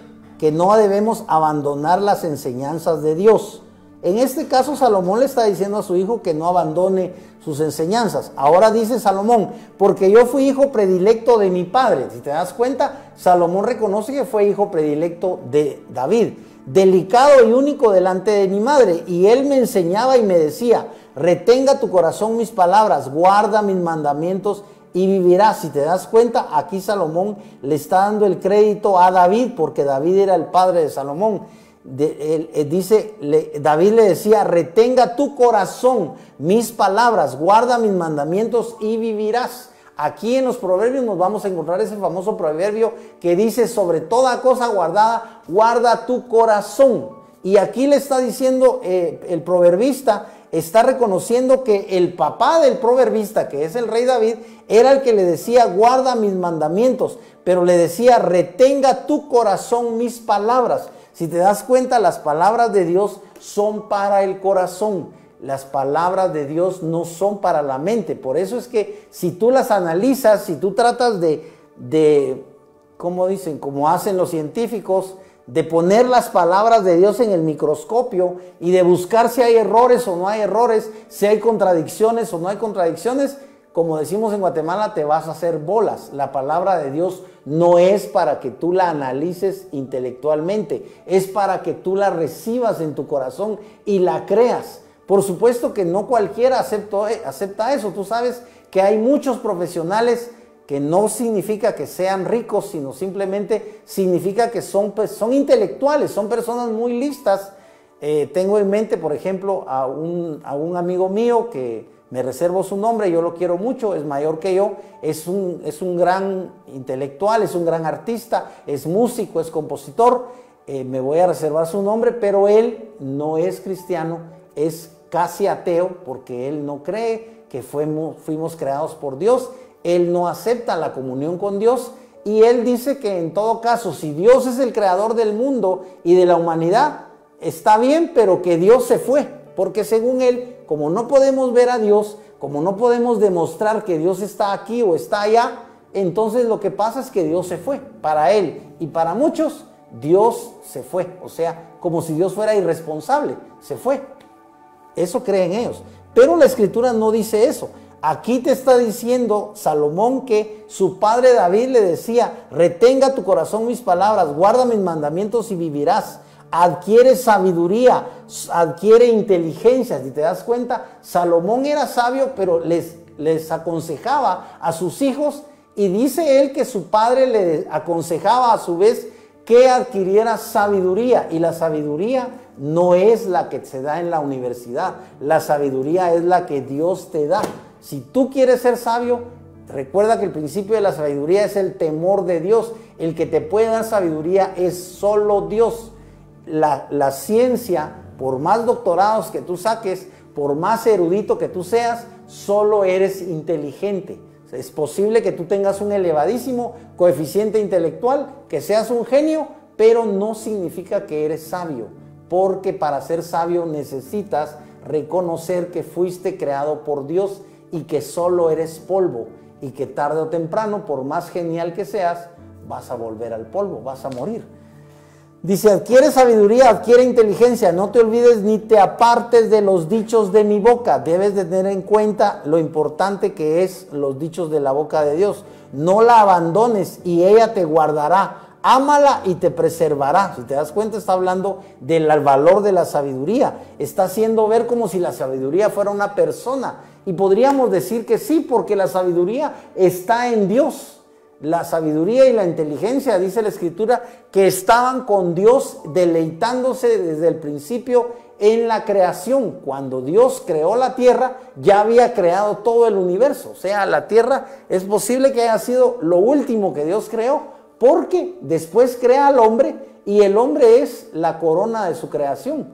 no debemos abandonar las enseñanzas de Dios. En este caso Salomón le está diciendo a su hijo que no abandone sus enseñanzas. Ahora dice Salomón, porque yo fui hijo predilecto de mi padre. Si te das cuenta, Salomón reconoce que fue hijo predilecto de David, delicado y único delante de mi madre. Y él me enseñaba y me decía: retenga tu corazón mis palabras, guarda mis mandamientos y vivirás. Si te das cuenta, aquí Salomón le está dando el crédito a David, porque David era el padre de Salomón. David le decía: retenga tu corazón mis palabras, guarda mis mandamientos y vivirás. Aquí en los proverbios nos vamos a encontrar ese famoso proverbio que dice: sobre toda cosa guardada, guarda tu corazón. Y aquí le está diciendo, el proverbista está reconociendo que el papá del proverbista, que es el rey David, era el que le decía: guarda mis mandamientos, pero le decía: retenga tu corazón mis palabras. Si te das cuenta, las palabras de Dios son para el corazón. Las palabras de Dios no son para la mente. Por eso es que si tú las analizas, si tú tratas de ¿cómo dicen? Como hacen los científicos, de poner las palabras de Dios en el microscopio y de buscar si hay errores o no hay errores, si hay contradicciones o no hay contradicciones, como decimos en Guatemala, te vas a hacer bolas. La palabra de Dios no es para que tú la analices intelectualmente, es para que tú la recibas en tu corazón y la creas. Por supuesto que no cualquiera acepta eso. Tú sabes que hay muchos profesionales que no significa que sean ricos, sino simplemente significa que son intelectuales, son personas muy listas. Tengo en mente, por ejemplo, a un amigo mío que me reservo su nombre, yo lo quiero mucho, es mayor que yo, es un gran intelectual, es un gran artista, es músico, es compositor, me voy a reservar su nombre, pero él no es cristiano, es casi ateo, porque él no cree que fuimos creados por Dios, él no acepta la comunión con Dios, y él dice que en todo caso, si Dios es el creador del mundo y de la humanidad, está bien, pero que Dios se fue, porque según él, como no podemos ver a Dios, como no podemos demostrar que Dios está aquí o está allá, entonces lo que pasa es que Dios se fue. Para él y para muchos, Dios se fue. O sea, como si Dios fuera irresponsable, se fue. Eso creen ellos. Pero la Escritura no dice eso. Aquí te está diciendo Salomón que su padre David le decía: retenga tu corazón mis palabras, guarda mis mandamientos y vivirás. Adquiere sabiduría, adquiere inteligencia. Si te das cuenta, Salomón era sabio, pero les aconsejaba a sus hijos, y dice él que su padre le aconsejaba a su vez que adquiriera sabiduría, y la sabiduría no es la que se da en la universidad, la sabiduría es la que Dios te da. Si tú quieres ser sabio, recuerda que el principio de la sabiduría es el temor de Dios. El que te puede dar sabiduría es solo Dios. La ciencia, por más doctorados que tú saques, por más erudito que tú seas, solo eres inteligente. Es posible que tú tengas un elevadísimo coeficiente intelectual, que seas un genio, pero no significa que eres sabio, porque para ser sabio necesitas reconocer que fuiste creado por Dios y que solo eres polvo, y que tarde o temprano, por más genial que seas, vas a volver al polvo, vas a morir. Dice: adquiere sabiduría, adquiere inteligencia, no te olvides ni te apartes de los dichos de mi boca. Debes de tener en cuenta lo importante que es los dichos de la boca de Dios. No la abandones y ella te guardará. Ámala y te preservará. Si te das cuenta, está hablando del valor de la sabiduría. Está haciendo ver como si la sabiduría fuera una persona. Y podríamos decir que sí, porque la sabiduría está en Dios. La sabiduría y la inteligencia, dice la Escritura, que estaban con Dios deleitándose desde el principio en la creación. Cuando Dios creó la tierra, ya había creado todo el universo. O sea, la tierra es posible que haya sido lo último que Dios creó, porque después crea al hombre y el hombre es la corona de su creación.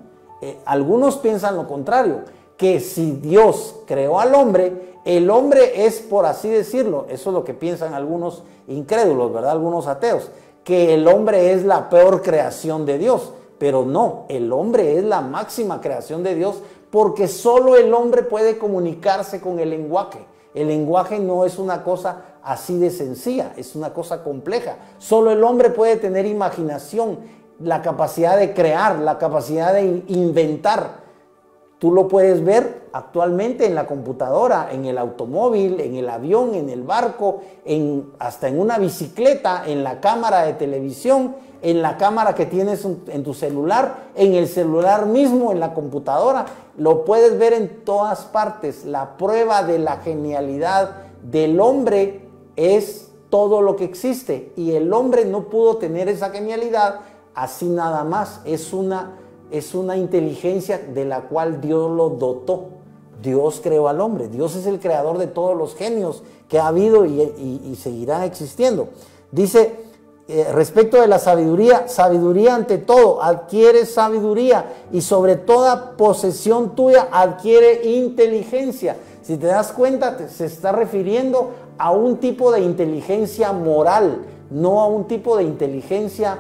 Algunos piensan lo contrario, que si Dios creó al hombre, el hombre es, por así decirlo, eso es lo que piensan algunos incrédulos, ¿verdad? Algunos ateos, que el hombre es la peor creación de Dios. Pero no, el hombre es la máxima creación de Dios, porque solo el hombre puede comunicarse con el lenguaje. El lenguaje no es una cosa así de sencilla, es una cosa compleja. Solo el hombre puede tener imaginación, la capacidad de crear, la capacidad de inventar. Tú lo puedes ver actualmente en la computadora, en el automóvil, en el avión, en el barco, hasta en una bicicleta, en la cámara de televisión, en la cámara que tienes en tu celular, en el celular mismo, en la computadora. Lo puedes ver en todas partes. La prueba de la genialidad del hombre es todo lo que existe. Y el hombre no pudo tener esa genialidad así nada más. Es una inteligencia de la cual Dios lo dotó. Dios creó al hombre. Dios es el creador de todos los genios que ha habido y seguirán existiendo. Dice, respecto de la sabiduría, sabiduría ante todo, adquiere sabiduría, y sobre toda posesión tuya adquiere inteligencia. Si te das cuenta, se está refiriendo a un tipo de inteligencia moral, no a un tipo de inteligencia,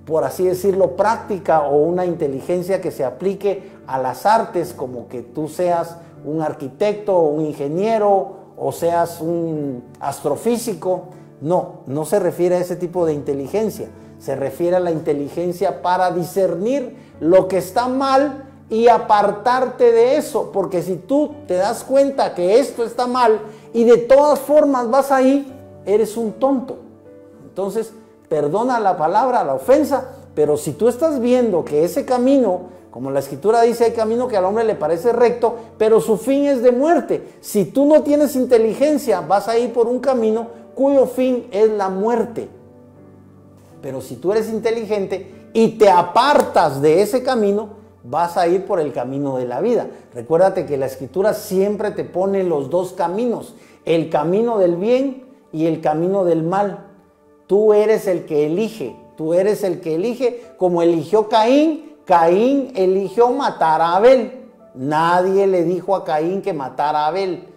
por así decirlo, práctica, o una inteligencia que se aplique a las artes, como que tú seas un arquitecto o un ingeniero o seas un astrofísico. No, no se refiere a ese tipo de inteligencia. Se refiere a la inteligencia para discernir lo que está mal y apartarte de eso. Porque si tú te das cuenta que esto está mal y de todas formas vas ahí, eres un tonto. Entonces, perdona la palabra, la ofensa, pero si tú estás viendo que ese camino, como la Escritura dice, hay camino que al hombre le parece recto, pero su fin es de muerte. Si tú no tienes inteligencia, vas a ir por un camino cuyo fin es la muerte. Pero si tú eres inteligente y te apartas de ese camino, vas a ir por el camino de la vida. Recuérdate que la Escritura siempre te pone los dos caminos, el camino del bien y el camino del mal. Tú eres el que elige, como eligió Caín. Caín eligió matar a Abel. Nadie le dijo a Caín que matara a Abel.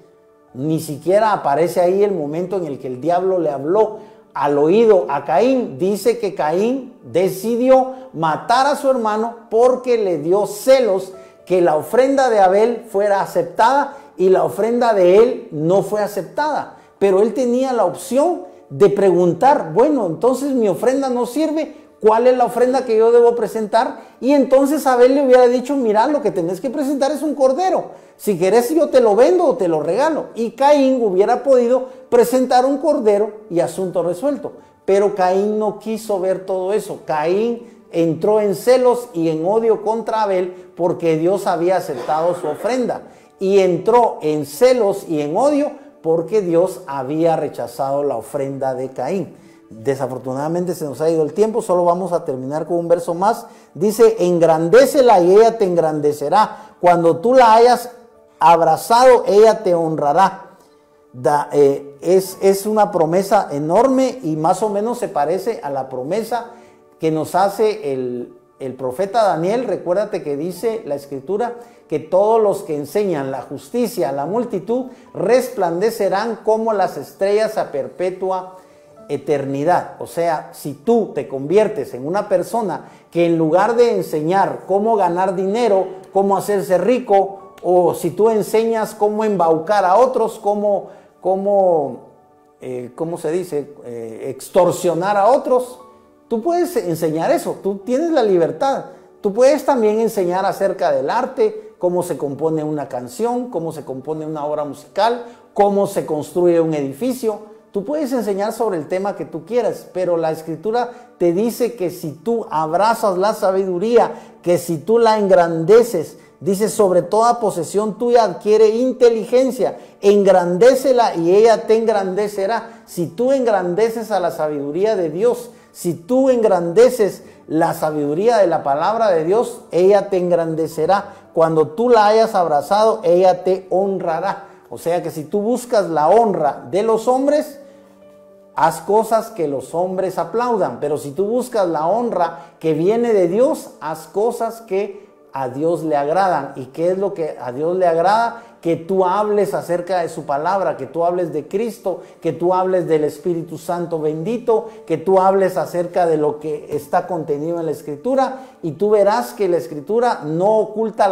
Ni siquiera aparece ahí el momento en el que el diablo le habló al oído a Caín. Dice que Caín decidió matar a su hermano porque le dio celos que la ofrenda de Abel fuera aceptada y la ofrenda de él no fue aceptada. Pero él tenía la opción de preguntar, bueno, entonces mi ofrenda no sirve, ¿cuál es la ofrenda que yo debo presentar? Y entonces Abel le hubiera dicho, mira, lo que tenés que presentar es un cordero. Si querés yo te lo vendo o te lo regalo. Y Caín hubiera podido presentar un cordero y asunto resuelto. Pero Caín no quiso ver todo eso. Caín entró en celos y en odio contra Abel porque Dios había aceptado su ofrenda. Y entró en celos y en odio porque Dios había rechazado la ofrenda de Caín. Desafortunadamente se nos ha ido el tiempo, solo vamos a terminar con un verso más. Dice, engrandécela y ella te engrandecerá. Cuando tú la hayas abrazado, ella te honrará. Es una promesa enorme y más o menos se parece a la promesa que nos hace el profeta Daniel. Recuérdate que dice la escritura que todos los que enseñan la justicia a la multitud resplandecerán como las estrellas a perpetua eternidad. O sea, si tú te conviertes en una persona que en lugar de enseñar cómo ganar dinero, cómo hacerse rico, o si tú enseñas cómo embaucar a otros, cómo se dice, extorsionar a otros, tú puedes enseñar eso, tú tienes la libertad. Tú puedes también enseñar acerca del arte, cómo se compone una canción, cómo se compone una obra musical, cómo se construye un edificio. Tú puedes enseñar sobre el tema que tú quieras, pero la escritura te dice que si tú abrazas la sabiduría, que si tú la engrandeces, dice sobre toda posesión tuya adquiere inteligencia, engrandécela y ella te engrandecerá. Si tú engrandeces a la sabiduría de Dios, si tú engrandeces la sabiduría de la palabra de Dios, ella te engrandecerá. Cuando tú la hayas abrazado, ella te honrará. O sea que si tú buscas la honra de los hombres, haz cosas que los hombres aplaudan. Pero si tú buscas la honra que viene de Dios, haz cosas que a Dios le agradan. ¿Y qué es lo que a Dios le agrada? Que tú hables acerca de su palabra, que tú hables de Cristo, que tú hables del Espíritu Santo bendito, que tú hables acerca de lo que está contenido en la Escritura, y tú verás que la Escritura no oculta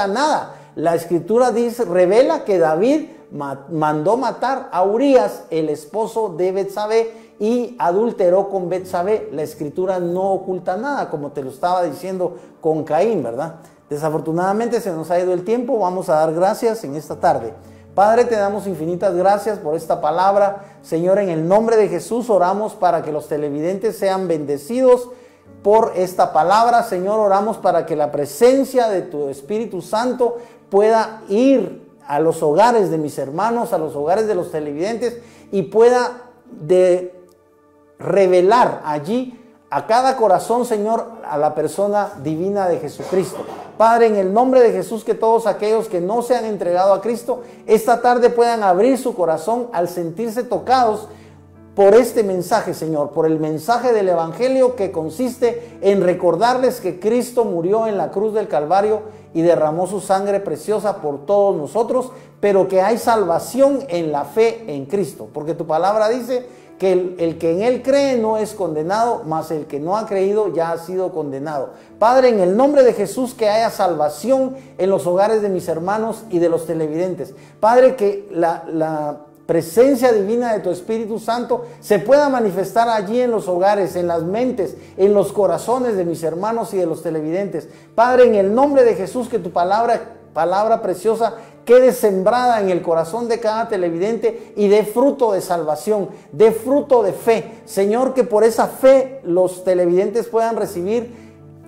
nada. La Escritura dice, revela que David mandó matar a Urías, el esposo de Betsabé, y adulteró con Betsabé. La Escritura no oculta nada, como te lo estaba diciendo con Caín, ¿verdad? Desafortunadamente se nos ha ido el tiempo. Vamos a dar gracias en esta tarde. Padre, te damos infinitas gracias por esta palabra. Señor, en el nombre de Jesús oramos para que los televidentes sean bendecidos por esta palabra. Señor, oramos para que la presencia de tu Espíritu Santo pueda ir a los hogares de mis hermanos, a los hogares de los televidentes, y pueda revelar allí a cada corazón, Señor, a la persona divina de Jesucristo. Padre, en el nombre de Jesús, que todos aquellos que no se han entregado a Cristo, esta tarde puedan abrir su corazón al sentirse tocados por este mensaje, Señor, por el mensaje del Evangelio, que consiste en recordarles que Cristo murió en la cruz del Calvario y derramó su sangre preciosa por todos nosotros, pero que hay salvación en la fe en Cristo, porque tu palabra dice que el que en Él cree no es condenado, mas el que no ha creído ya ha sido condenado. Padre, en el nombre de Jesús, que haya salvación en los hogares de mis hermanos y de los televidentes. Padre, que la presencia divina de tu Espíritu Santo se pueda manifestar allí en los hogares, en las mentes, en los corazones de mis hermanos y de los televidentes. Padre, en el nombre de Jesús, que tu palabra preciosa quede sembrada en el corazón de cada televidente y dé fruto de salvación, dé fruto de fe. Señor, que por esa fe los televidentes puedan recibir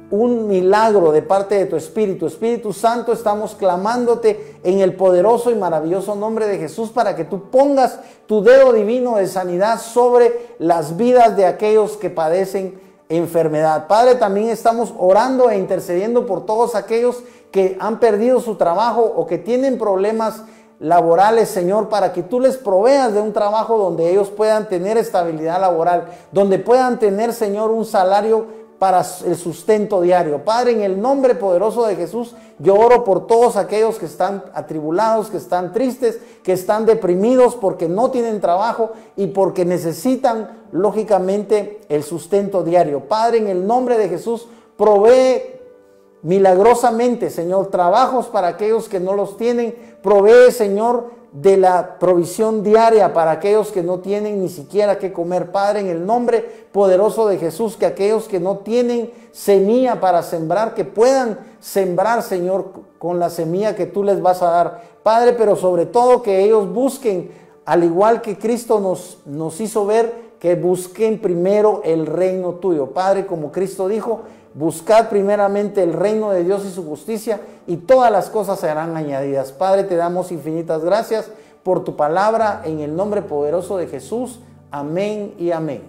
un milagro de parte de tu Espíritu. Espíritu Santo, estamos clamándote en el poderoso y maravilloso nombre de Jesús para que tú pongas tu dedo divino de sanidad sobre las vidas de aquellos que padecen enfermedad. Padre, también estamos orando e intercediendo por todos aquellos que han perdido su trabajo o que tienen problemas laborales, Señor, para que tú les proveas de un trabajo donde ellos puedan tener estabilidad laboral, donde puedan tener, Señor, un salario para el sustento diario. Padre, en el nombre poderoso de Jesús, yo oro por todos aquellos que están atribulados, que están tristes, que están deprimidos porque no tienen trabajo y porque necesitan, lógicamente, el sustento diario. Padre, en el nombre de Jesús, provee milagrosamente, Señor, trabajos para aquellos que no los tienen. Provee, Señor, de la provisión diaria para aquellos que no tienen ni siquiera qué comer. Padre, en el nombre poderoso de Jesús, que aquellos que no tienen semilla para sembrar, que puedan sembrar, Señor, con la semilla que tú les vas a dar. Padre, pero sobre todo que ellos busquen, al igual que Cristo nos hizo ver, que busquen primero el reino tuyo. Padre, como Cristo dijo, buscad primeramente el reino de Dios y su justicia, y todas las cosas serán añadidas. Padre, te damos infinitas gracias por tu palabra, en el nombre poderoso de Jesús. Amén y amén.